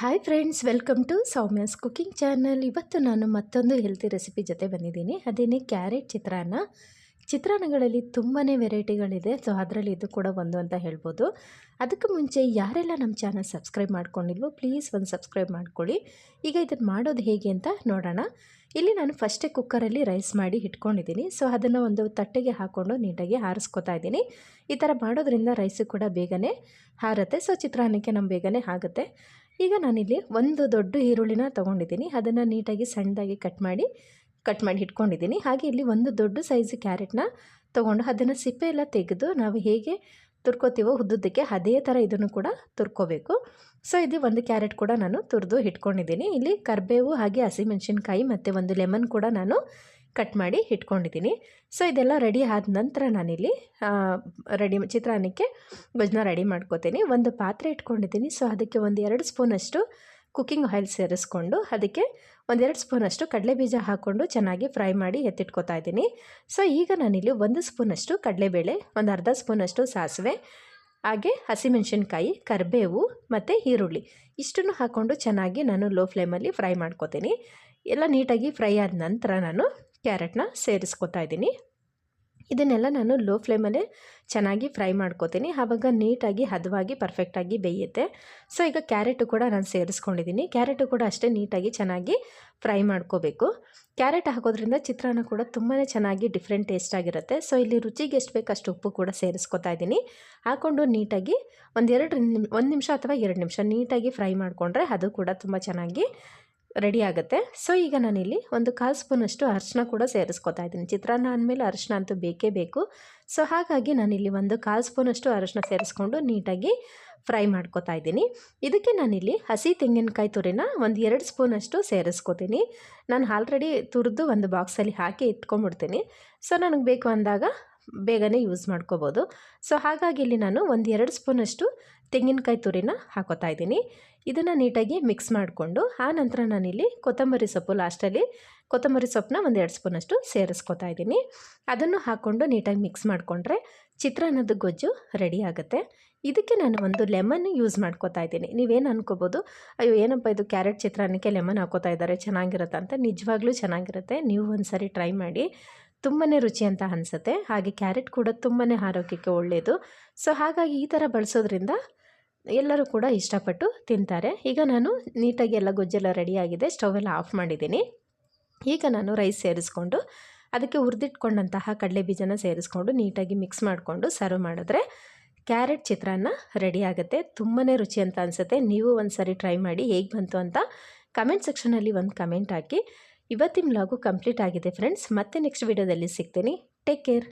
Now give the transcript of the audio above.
Hi friends, welcome to Soumya's cooking channel. ಇವತ್ತು ನಾನು ಮತ್ತೊಂದು ಹೆಲ್ತಿ ರೆಸಿಪಿ ಜೊತೆ ಬಂದಿದ್ದೀನಿ. ಅದೇನೇ ಕ್ಯಾರೆಟ್ ಚಿತ್ರಾನ್ನ. ಚಿತ್ರಾನ್ನಗಳಲ್ಲಿ ತುಂಬಾ ವೆರೈಟಿಗಳಿದೆ. ಸೊ ಅದರಲ್ಲಿ ಇದು ಕೂಡ ಒಂದು ಅಂತ ಹೇಳ್ಬೋದು. ಅದಕ್ಕೆ ಮುಂಚೆ ಯಾರೆಲ್ಲ ನಮ್ಮ ಚಾನಲ್ ಸಬ್ಸ್ಕ್ರೈಬ್ ಮಾಡ್ಕೊಂಡಿಲ್ವೋ ಪ್ಲೀಸ್ ಒಂದು ಸಬ್ಸ್ಕ್ರೈಬ್ ಮಾಡ್ಕೊಳ್ಳಿ. ಈಗ ಇದನ್ನು ಮಾಡೋದು ಹೇಗೆ ಅಂತ ನೋಡೋಣ. ಇಲ್ಲಿ ನಾನು ಫಸ್ಟೇ ಕುಕ್ಕರಲ್ಲಿ ರೈಸ್ ಮಾಡಿ ಇಟ್ಕೊಂಡಿದ್ದೀನಿ. ಸೊ ಅದನ್ನು ಒಂದು ತಟ್ಟೆಗೆ ಹಾಕ್ಕೊಂಡು ನೀಟಾಗಿ ಆರಿಸ್ಕೊತಾ ಇದ್ದೀನಿ. ಈ ಥರ ಮಾಡೋದ್ರಿಂದ ರೈಸು ಕೂಡ ಬೇಗನೆ ಹಾರುತ್ತೆ. ಸೊ ಚಿತ್ರಾನ್ನಕ್ಕೆ ನಮ್ಮ ಬೇಗನೆ ಆಗುತ್ತೆ. ಈಗ ನಾನಿಲ್ಲಿ ಒಂದು ದೊಡ್ಡ ಈರುಳ್ಳಿನ ತೊಗೊಂಡಿದ್ದೀನಿ. ಅದನ್ನು ನೀಟಾಗಿ ಸಣ್ಣದಾಗಿ ಕಟ್ ಮಾಡಿ ಇಟ್ಕೊಂಡಿದ್ದೀನಿ. ಹಾಗೆ ಇಲ್ಲಿ ಒಂದು ದೊಡ್ಡ ಸೈಜ್ ಕ್ಯಾರೆಟ್ನ ತೊಗೊಂಡು ಅದನ್ನು ಸಿಪ್ಪೆ ಎಲ್ಲ ತೆಗೆದು ನಾವು ಹೇಗೆ ತುರ್ಕೋತೀವೋ ಉದ್ದುದ್ದಕ್ಕೆ ಅದೇ ಥರ ಇದನ್ನು ಕೂಡ ತುರ್ಕೋಬೇಕು. ಸೊ ಇದು ಒಂದು ಕ್ಯಾರೆಟ್ ಕೂಡ ನಾನು ತುರಿದು ಇಟ್ಕೊಂಡಿದ್ದೀನಿ. ಇಲ್ಲಿ ಕರಿಬೇವು ಹಾಗೆ ಹಸಿಮೆಣಸಿನ್ಕಾಯಿ ಮತ್ತು ಒಂದು ಲೆಮನ್ ಕೂಡ ನಾನು ಕಟ್ ಮಾಡಿ ಇಟ್ಕೊಂಡಿದ್ದೀನಿ. ಸೊ ಇದೆಲ್ಲ ರೆಡಿ ಆದ ನಂತರ ನಾನಿಲ್ಲಿ ಚಿತ್ರಾನ್ನಕ್ಕೆ ಗೊಜ್ಜನ್ನ ರೆಡಿ ಮಾಡ್ಕೋತೀನಿ. ಒಂದು ಪಾತ್ರೆ ಇಟ್ಕೊಂಡಿದ್ದೀನಿ. ಸೊ ಅದಕ್ಕೆ ಒಂದು 2 ಸ್ಪೂನಷ್ಟು ಕುಕ್ಕಿಂಗ್ ಆಯಿಲ್ ಸೇರಿಸ್ಕೊಂಡು ಅದಕ್ಕೆ ಒಂದು 2 ಸ್ಪೂನಷ್ಟು ಕಡಲೆಬೀಜ ಹಾಕ್ಕೊಂಡು ಚೆನ್ನಾಗಿ ಫ್ರೈ ಮಾಡಿ ಎತ್ತಿಟ್ಕೊತಾ ಇದ್ದೀನಿ. ಸೊ ಈಗ ನಾನಿಲ್ಲಿ 1 ಸ್ಪೂನಷ್ಟು ಕಡಲೆಬೇಳೆ, ಒಂದು ಅರ್ಧ ಸ್ಪೂನಷ್ಟು ಸಾಸಿವೆ, ಹಾಗೆ ಹಸಿಮೆಣಸಿನ್ಕಾಯಿ, ಕರಿಬೇವು ಮತ್ತು ಈರುಳ್ಳಿ ಇಷ್ಟನ್ನು ಹಾಕ್ಕೊಂಡು ಚೆನ್ನಾಗಿ ನಾನು ಲೋ ಫ್ಲೇಮಲ್ಲಿ ಫ್ರೈ ಮಾಡ್ಕೋತೀನಿ. ಎಲ್ಲ ನೀಟಾಗಿ ಫ್ರೈ ಆದ ನಂತರ ನಾನು ಕ್ಯಾರೆಟ್ನ ಸೇರಿಸ್ಕೊತಾ ಇದ್ದೀನಿ. ಇದನ್ನೆಲ್ಲ ನಾನು ಲೋ ಫ್ಲೇಮಲ್ಲೇ ಚೆನ್ನಾಗಿ ಫ್ರೈ ಮಾಡ್ಕೋತೀನಿ. ಆವಾಗ ನೀಟಾಗಿ ಹದವಾಗಿ ಪರ್ಫೆಕ್ಟಾಗಿ ಬೇಯುತ್ತೆ. ಸೊ ಈಗ ಕ್ಯಾರೆಟು ಕೂಡ ನಾನು ಸೇರಿಸ್ಕೊಂಡಿದ್ದೀನಿ. ಕ್ಯಾರೆಟು ಕೂಡ ಅಷ್ಟೇ ನೀಟಾಗಿ ಚೆನ್ನಾಗಿ ಫ್ರೈ ಮಾಡ್ಕೋಬೇಕು. ಕ್ಯಾರೆಟ್ ಹಾಕೋದ್ರಿಂದ ಚಿತ್ರಾನ್ನ ಕೂಡ ತುಂಬಾ ಚೆನ್ನಾಗಿ ಡಿಫ್ರೆಂಟ್ ಟೇಸ್ಟ್ ಆಗಿರುತ್ತೆ. ಸೊ ಇಲ್ಲಿ ರುಚಿಗೆ ಎಷ್ಟು ಬೇಕು ಅಷ್ಟು ಉಪ್ಪು ಕೂಡ ಸೇರಿಸ್ಕೊತಾ ಇದ್ದೀನಿ. ಹಾಕ್ಕೊಂಡು ನೀಟಾಗಿ ಒಂದು ನಿಮಿಷ ಅಥವಾ 2 ನಿಮಿಷ ನೀಟಾಗಿ ಫ್ರೈ ಮಾಡಿಕೊಂಡ್ರೆ ಅದು ಕೂಡ ತುಂಬ ಚೆನ್ನಾಗಿ ರೆಡಿ ಆಗುತ್ತೆ. ಸೊ ಈಗ ನಾನಿಲ್ಲಿ ಒಂದು 1/4 ಸ್ಪೂನಷ್ಟು ಅರಿಶಿನ ಕೂಡ ಸೇರಿಸ್ಕೊತಾ ಇದ್ದೀನಿ. ಚಿತ್ರಾನ್ನ ಅಂದಮೇಲೆ ಅರಿಶಿನ ಅಂತೂ ಬೇಕೇ ಬೇಕು. ಸೊ ಹಾಗಾಗಿ ನಾನಿಲ್ಲಿ ಒಂದು 1/4 ಸ್ಪೂನಷ್ಟು ಅರಿಶಿನ ಸೇರಿಸ್ಕೊಂಡು ನೀಟಾಗಿ ಫ್ರೈ ಮಾಡ್ಕೊತಾ ಇದ್ದೀನಿ. ಇದಕ್ಕೆ ನಾನಿಲ್ಲಿ ಹಸಿ ತೆಂಗಿನಕಾಯಿ ತುರಿನ ಒಂದು 2 ಸ್ಪೂನಷ್ಟು ಸೇರಿಸ್ಕೊತೀನಿ. ನಾನು ಆಲ್ರೆಡಿ ತುರಿದು ಒಂದು ಬಾಕ್ಸಲ್ಲಿ ಹಾಕಿ ಇಟ್ಕೊಂಡ್ಬಿಡ್ತೀನಿ. ಸೊ ನನಗೆ ಬೇಕು ಅಂದಾಗ ಬೇಗನೆ ಯೂಸ್ ಮಾಡ್ಕೋಬೋದು. ಸೊ ಹಾಗಾಗಿ ಇಲ್ಲಿ ನಾನು ಒಂದು 2 ಸ್ಪೂನಷ್ಟು ತೆಂಗಿನಕಾಯಿ ತುರಿನ ಹಾಕೋತಾ ಇದ್ದೀನಿ. ಇದನ್ನು ನೀಟಾಗಿ ಮಿಕ್ಸ್ ಮಾಡಿಕೊಂಡು ಆನಂತರ ನಾನಿಲ್ಲಿ ಕೊತ್ತಂಬರಿ ಸೊಪ್ಪು ಲಾಸ್ಟಲ್ಲಿ ಕೊತ್ತಂಬರಿ ಸೊಪ್ಪನ್ನ ಒಂದು 2 ಸ್ಪೂನಷ್ಟು ಸೇರಿಸ್ಕೊತಾ ಇದ್ದೀನಿ. ಅದನ್ನು ಹಾಕ್ಕೊಂಡು ನೀಟಾಗಿ ಮಿಕ್ಸ್ ಮಾಡಿಕೊಂಡ್ರೆ ಚಿತ್ರಾನ್ನದ ಗೊಜ್ಜು ರೆಡಿ ಆಗುತ್ತೆ. ಇದಕ್ಕೆ ನಾನು ಒಂದು ಲೆಮನ್ ಯೂಸ್ ಮಾಡ್ಕೋತಾ ಇದ್ದೀನಿ. ನೀವೇನು ಅನ್ಕೋಬೋದು, ಅಯ್ಯೋ ಏನಪ್ಪ ಇದು ಕ್ಯಾರೆಟ್ ಚಿತ್ರಾನ್ನಕ್ಕೆ ಲೆಮನ್ ಹಾಕೋತಾ ಇದ್ದಾರೆ ಚೆನ್ನಾಗಿರುತ್ತೆ ಅಂತ. ನಿಜವಾಗ್ಲೂ ಚೆನ್ನಾಗಿರುತ್ತೆ. ನೀವು ಒಂದು ಸಾರಿ ಟ್ರೈ ಮಾಡಿ, ತುಂಬಾ ರುಚಿ ಅಂತ ಅನಿಸುತ್ತೆ. ಹಾಗೆ ಕ್ಯಾರೆಟ್ ಕೂಡ ತುಂಬಾ ಆರೋಗ್ಯಕ್ಕೆ ಒಳ್ಳೆಯದು. ಸೊ ಹಾಗಾಗಿ ಈ ಥರ ಬಳಸೋದ್ರಿಂದ ಎಲ್ಲರೂ ಕೂಡ ಇಷ್ಟಪಟ್ಟು ತಿಂತಾರೆ. ಈಗ ನಾನು ನೀಟಾಗಿ ಎಲ್ಲ ಗೊಜ್ಜೆಲ್ಲ ರೆಡಿಯಾಗಿದೆ. ಸ್ಟವೆಲ್ಲ ಆಫ್ ಮಾಡಿದ್ದೀನಿ. ಈಗ ನಾನು ರೈಸ್ ಸೇರಿಸ್ಕೊಂಡು ಅದಕ್ಕೆ ಹುರಿದಿಟ್ಕೊಂಡಂತಹ ಕಡಲೆಬೀಜನ ಸೇರಿಸ್ಕೊಂಡು ನೀಟಾಗಿ ಮಿಕ್ಸ್ ಮಾಡಿಕೊಂಡು ಸರ್ವ್ ಮಾಡಿದ್ರೆ ಕ್ಯಾರೆಟ್ ಚಿತ್ರಾನ್ನ ರೆಡಿ ಆಗುತ್ತೆ. ತುಂಬಾ ರುಚಿ ಅಂತ ಅನಿಸುತ್ತೆ. ನೀವು ಒಂದು ಸಾರಿ ಟ್ರೈ ಮಾಡಿ ಹೇಗೆ ಬಂತು ಅಂತ ಕಮೆಂಟ್ ಸೆಕ್ಷನಲ್ಲಿ ಒಂದು ಕಮೆಂಟ್ ಹಾಕಿ. ಇವತ್ತಿನ ವ್ಲಾಗು ಕಂಪ್ಲೀಟ್ ಆಗಿದೆ ಫ್ರೆಂಡ್ಸ್. ಮತ್ತೆ ನೆಕ್ಸ್ಟ್ ವಿಡಿಯೋದಲ್ಲಿ ಸಿಗ್ತೀನಿ. Take care.